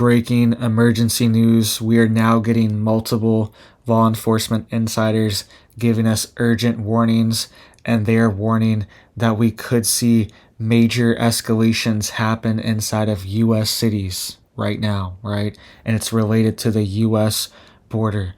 breaking emergency news. We are now getting multiple law enforcement insiders giving us urgent warnings, and they are warning that we could see major escalations happen inside of U.S. cities right now, right? And it's related to the U.S. border.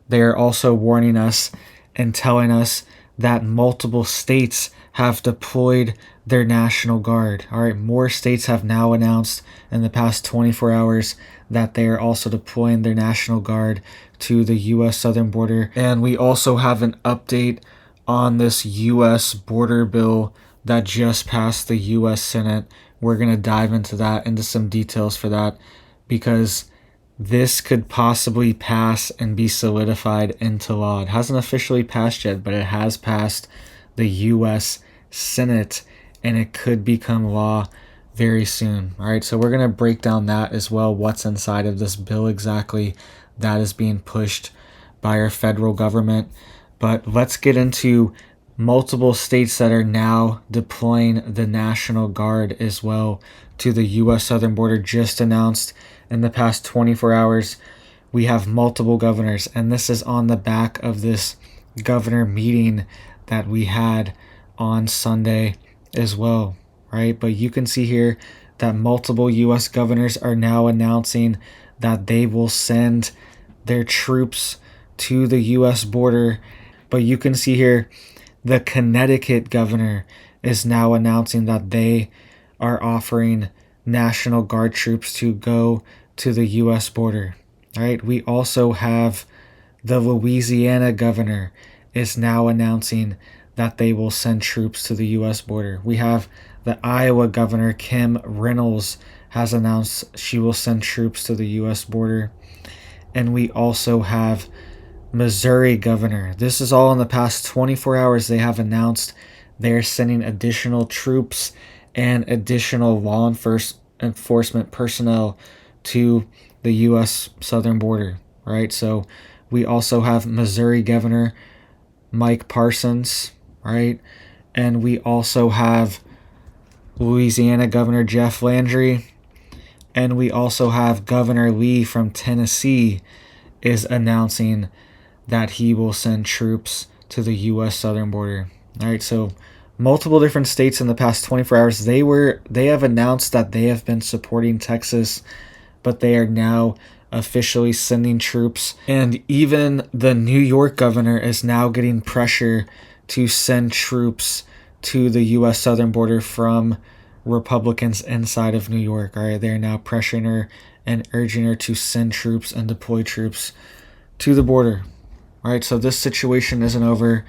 They are also warning us and telling us that multiple states have deployed their National Guard. All right, more states have now announced in the past 24 hours that they are also deploying their National Guard to the U.S. southern border. And we also have an update on this U.S. border bill that just passed the U.S. Senate. We're going to dive into that, into some details for that, because this could possibly pass and be solidified into law. It hasn't officially passed yet, but it has passed the U.S. Senate, and it could become law very soon. All right, so we're going to break down that as well, what's inside of this bill exactly that is being pushed by our federal government. But let's get into multiple states that are now deploying the National Guard as well to the U.S. southern border. Just announced in the past 24 hours, we have multiple governors, and this is on the back of this governor meeting that we had on Sunday as well, right? But you can see here that multiple U.S. governors are now announcing that they will send their troops to the U.S. border. But you can see here the Connecticut governor is now announcing that they are offering National Guard troops to go to the U.S. border. All right. We also have the Louisiana governor is now announcing that they will send troops to the U.S. border. We have the Iowa governor, Kim Reynolds, has announced she will send troops to the U.S. border. And we also have Missouri governor. This is all in the past 24 hours. They have announced they're sending additional troops and additional law enforcement personnel to the U.S. southern border, right? So we also have Missouri Governor Mike Parsons, right? And we also have Louisiana Governor Jeff Landry. And we also have Governor Lee from Tennessee is announcing that he will send troops to the U.S. southern border. All right, so multiple different states in the past 24 hours, they have announced that they have been supporting Texas, but they are now officially sending troops. And even the New York governor is now getting pressure to send troops to the U.S. southern border from Republicans inside of New York. All right, they're now pressuring her and urging her to send troops and deploy troops to the border. All right, so this situation isn't over.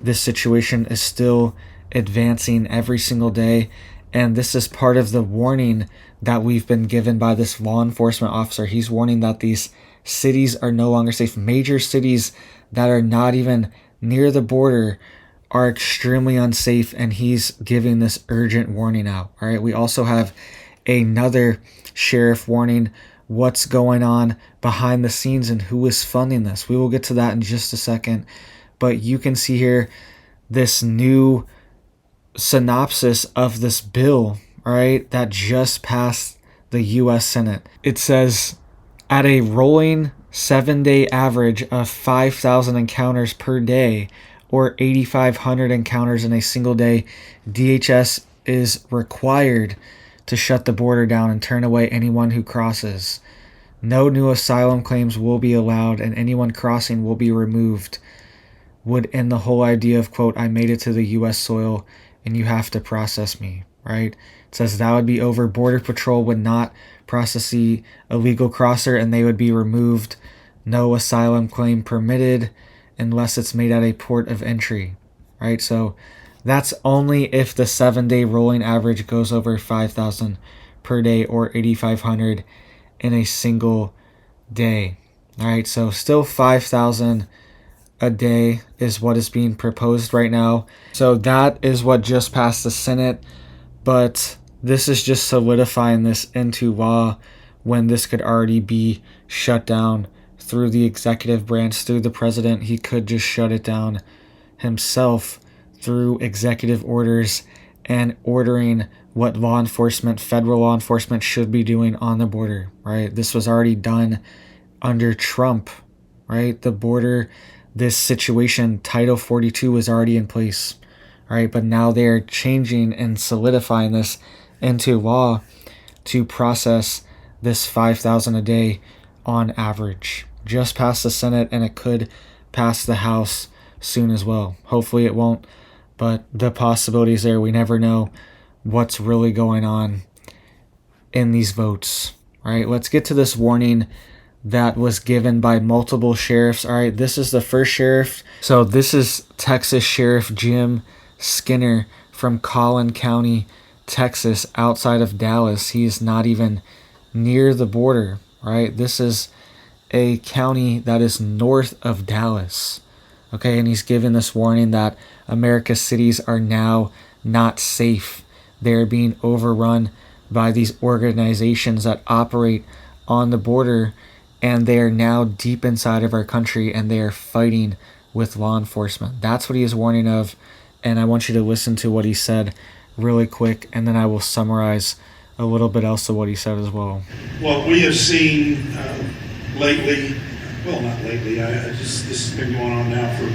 This situation is still advancing every single day. And this is part of the warning that we've been given by this law enforcement officer. He's warning that these cities are no longer safe. Major cities that are not even near the border are extremely unsafe, and he's giving this urgent warning out. All right, we also have another sheriff warning what's going on behind the scenes and who is funding this. We will get to that in just a second. But you can see here this new synopsis of this bill, all right, that just passed the U.S. Senate. It says, at a rolling 7-day average of 5,000 encounters per day, or 8,500 encounters in a single day, DHS is required to shut the border down and turn away anyone who crosses. No new asylum claims will be allowed, and anyone crossing will be removed. Would end the whole idea of, quote, I made it to the U.S. soil and you have to process me, right? It says that would be over. Border Patrol would not process the illegal crosser and they would be removed. No asylum claim permitted unless it's made at a port of entry, right? So that's only if the 7-day rolling average goes over 5,000 per day or 8,500 in a single day. All right, so still 5,000 a day is what is being proposed right now. So that is what just passed the Senate, but this is just solidifying this into law when this could already be shut down through the executive branch, through the president. He could just shut it down himself through executive orders and ordering what law enforcement, federal law enforcement should be doing on the border, right? This was already done under Trump, right? The border, this situation, Title 42 was already in place, right? But now they're changing and solidifying this into law to process this 5,000 a day on average. Just passed the Senate, and it could pass the House soon as well. Hopefully it won't, but the possibility is there. We never know what's really going on in these votes. All right, let's get to this warning that was given by multiple sheriffs. All right, this is the first sheriff. So this is Texas Sheriff Jim Skinner from Collin County, Texas, outside of Dallas. He's not even near the border, right? This is a county that is north of Dallas. Okay, and he's given this warning that America's cities are now not safe. They're being overrun by these organizations that operate on the border, and they are now deep inside of our country, and they are fighting with law enforcement. That's what he is warning of, and I want you to listen to what he said really quick, and then I will summarize a little bit else of what he said as well. What we have seen lately, well, not lately, this has been going on now for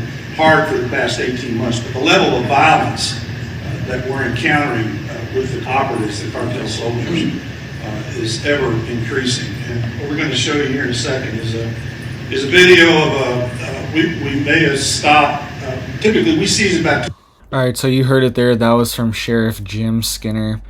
the past 18 months, but the level of violence that we're encountering with the operatives, the cartel soldiers, is ever increasing. And what we're going to show you here in a second is a video of we made a stop. Typically, we seize about. All right, so you heard it there. That was from Sheriff Jim Skinner,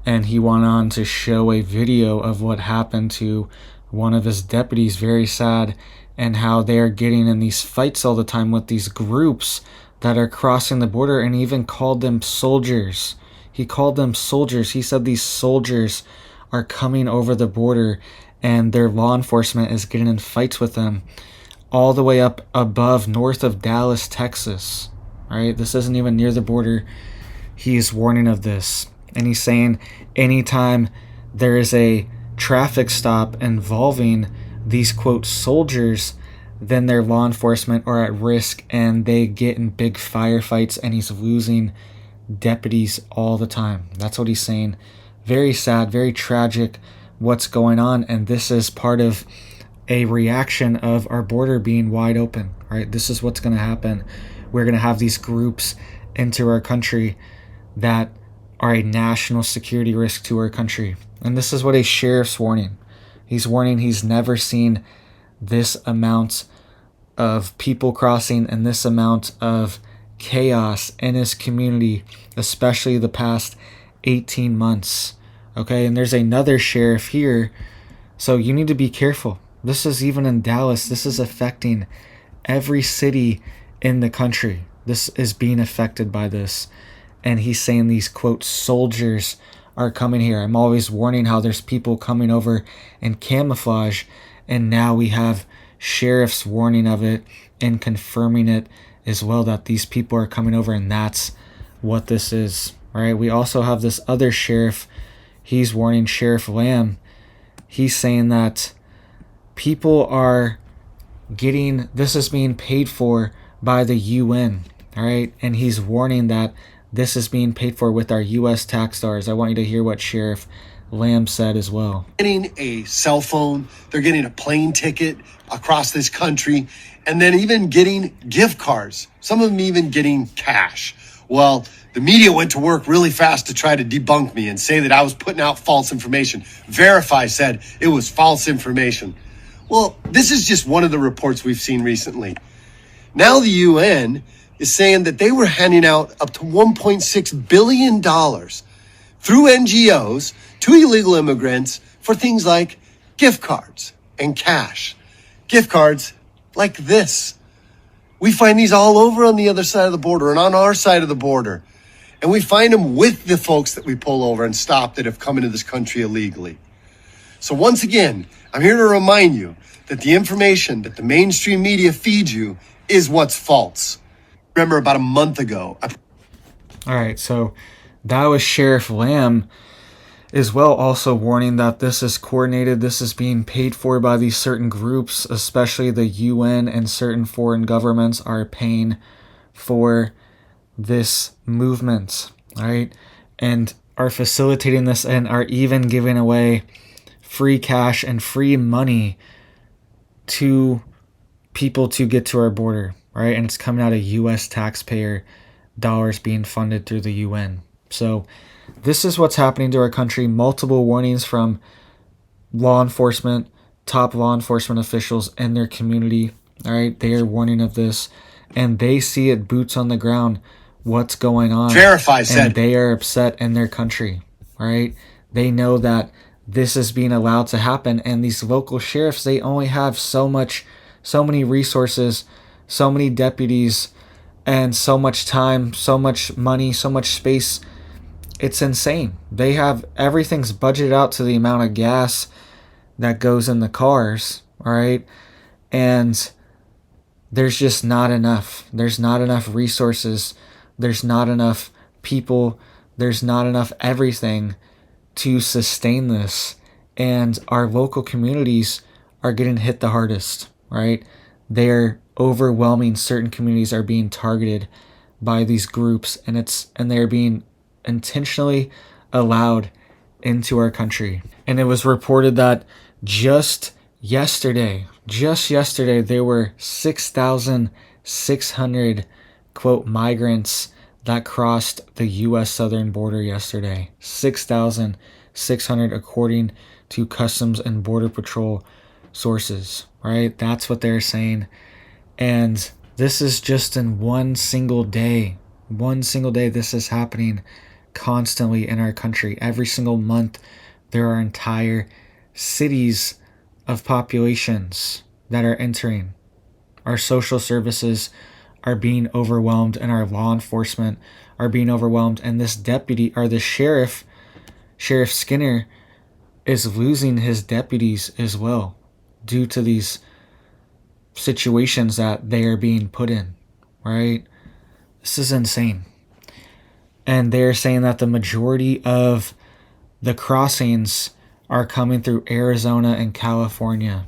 and he went on to show a video of what happened to one of his deputies. Very sad, and how they are getting in these fights all the time with these groups that are crossing the border, and even called them soldiers. He called them soldiers. He said these soldiers are coming over the border, and their law enforcement is getting in fights with them all the way up above north of Dallas, Texas. Right? This isn't even near the border. He's warning of this. And he's saying anytime there is a traffic stop involving these, quote, soldiers, then their law enforcement are at risk, and they get in big firefights, and he's losing deputies all the time. That's what he's saying. Very sad, very tragic what's going on, and this is part of a reaction of our border being wide open, right? This is what's going to happen. We're going to have these groups enter our country that are a national security risk to our country. And this is what a sheriff's warning. He's warning he's never seen this amount of people crossing and this amount of chaos in his community, especially the past 18 months. Okay, and there's another sheriff here, so you need to be careful. This is even in Dallas. This is affecting every city in the country. This is being affected by this. And he's saying these, quote, soldiers are coming here. I'm always warning how there's people coming over in camouflage, and now we have sheriffs warning of it and confirming it as well, that these people are coming over, and that's what this is. All right, we also have this other sheriff. He's warning, Sheriff Lamb. He's saying that people are getting, this is being paid for by the UN, all right? And he's warning that this is being paid for with our U.S. tax dollars. I want you to hear what Sheriff Lamb said as well. Getting a cell phone, they're getting a plane ticket across this country, and then even getting gift cards. Some of them even getting cash. Well, the media went to work really fast to try to debunk me and say that I was putting out false information. Verify said it was false information. Well, this is just one of the reports we've seen recently. Now the UN is saying that they were handing out up to $1.6 billion through NGOs to illegal immigrants for things like gift cards and cash. Gift cards like this. We find these all over on the other side of the border and on our side of the border. And we find them with the folks that we pull over and stop that have come into this country illegally. So once again, I'm here to remind you that the information that the mainstream media feeds you is what's false. Remember about a month ago. All right, so that was Sheriff Lamb as well, also warning that this is coordinated, this is being paid for by these certain groups, especially the UN, and certain foreign governments are paying for this movement, all right? And are facilitating this and are even giving away free cash and free money to people to get to our border, right? And it's coming out of U.S. taxpayer dollars being funded through the UN. So this is what's happening to our country. Multiple warnings from law enforcement, top law enforcement officials in their community. All right, they are warning of this, and they see it boots on the ground what's going on. Verify said. And they are upset in their country. All right, they know that this is being allowed to happen, and these local sheriffs, they only have so many resources, so many deputies, and so much time, so much money, so much space. It's insane. They have everything's budgeted out to the amount of gas that goes in the cars, all right? And there's just not enough. There's not enough resources. There's not enough people. There's not enough everything to sustain this. And our local communities are getting hit the hardest, right? They're overwhelming. Certain communities are being targeted by these groups, and they're being intentionally allowed into our country. And it was reported that just yesterday, there were 6,600 quote migrants that crossed the U.S. southern border yesterday. 6,600 according to Customs and Border Patrol sources, right? That's what they're saying. And this is just in one single day. One single day this is happening constantly in our country. Every single month there are entire cities of populations that are entering. Our social services are being overwhelmed, and our law enforcement are being overwhelmed. And this deputy, or the Sheriff Skinner, is losing his deputies as well due to these situations that they are being put in, right? This is insane. And they're saying that the majority of the crossings are coming through Arizona and California,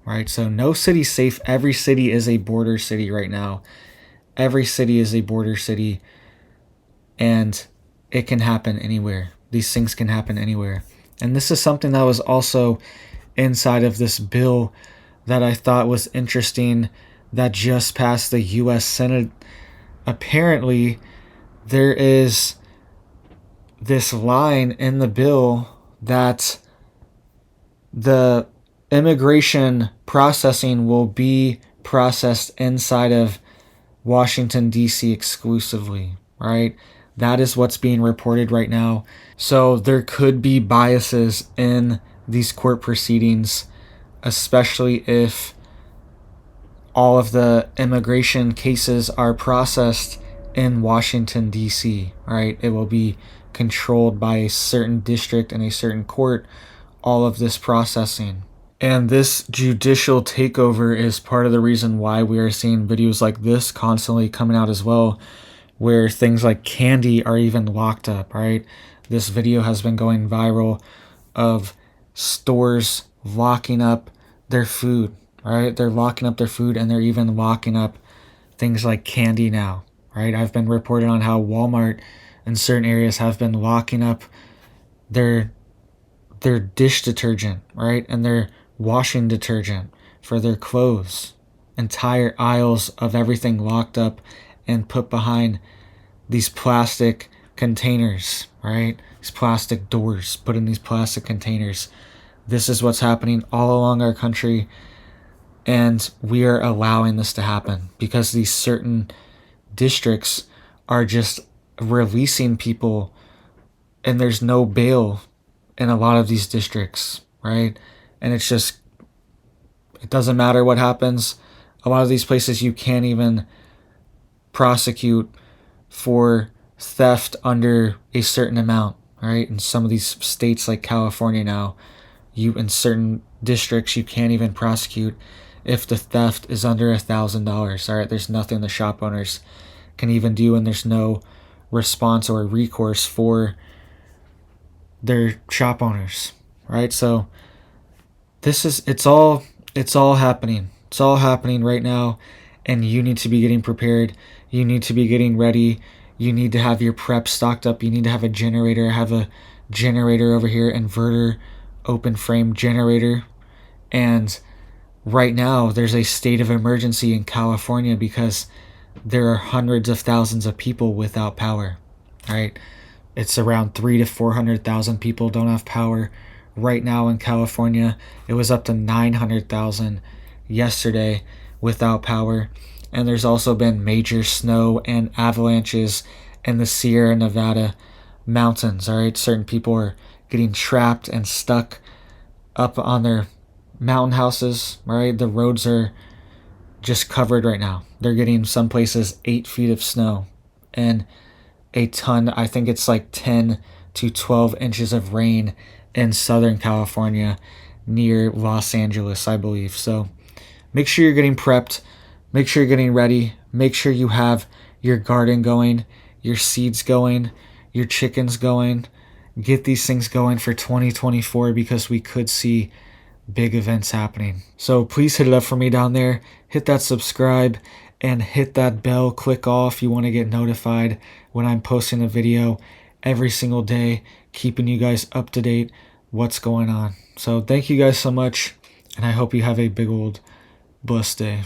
right? So no city's safe. Every city is a border city right now. Every city is a border city, and it can happen anywhere. These things can happen anywhere. And this is something that was also inside of this bill that I thought was interesting that just passed the U.S. Senate. Apparently, there is this line in the bill that the immigration processing will be processed inside of Washington, D.C. exclusively, right? That is what's being reported right now. So there could be biases in these court proceedings, especially if all of the immigration cases are processed in Washington, D.C., right? It will be controlled by a certain district and a certain court, all of this processing. And this judicial takeover is part of the reason why we are seeing videos like this constantly coming out as well, where things like candy are even locked up, right? This video has been going viral of stores locking up their food, right? They're locking up their food, and they're even locking up things like candy now, right? I've been reported on how Walmart in certain areas have been locking up their dish detergent, right? And their washing detergent for their clothes. Entire aisles of everything locked up and put behind these plastic containers, right? These plastic doors put in these plastic containers. This is what's happening all along our country, and we are allowing this to happen because these certain districts are just releasing people, and there's no bail in a lot of these districts, right? And it's just, it doesn't matter what happens. A lot of these places you can't even prosecute for theft under a certain amount, right? In some of these states like California now, in certain districts you can't even prosecute if the theft is under $1,000. All right, there's nothing the shop owners can even do, and there's no response or recourse for their shop owners, right? So it's all happening. It's all happening right now, and you need to be getting prepared. You need to be getting ready. You need to have your prep stocked up. You need to have a generator. I have a generator over here, inverter, open frame generator. And right now, there's a state of emergency in California because there are hundreds of thousands of people without power. All right, it's around 300,000 to 400,000 people don't have power right now in California. It was up to 900,000 yesterday without power. And there's also been major snow and avalanches in the Sierra Nevada mountains. All right, certain people are getting trapped and stuck up on their mountain houses. All right, the roads are just covered right now. They're getting some places 8 feet of snow and a ton, I think it's like 10 to 12 inches of rain in Southern California near Los Angeles, I believe. So make sure you're getting prepped. Make sure you're getting ready. Make sure you have your garden going, your seeds going, your chickens going. Get these things going for 2024 because we could see big events happening. So please hit it up for me down there. Hit that subscribe and hit that bell. Click all if you want to get notified when I'm posting a video every single day, keeping you guys up to date what's going on. So thank you guys so much, and I hope you have a big old blessed day.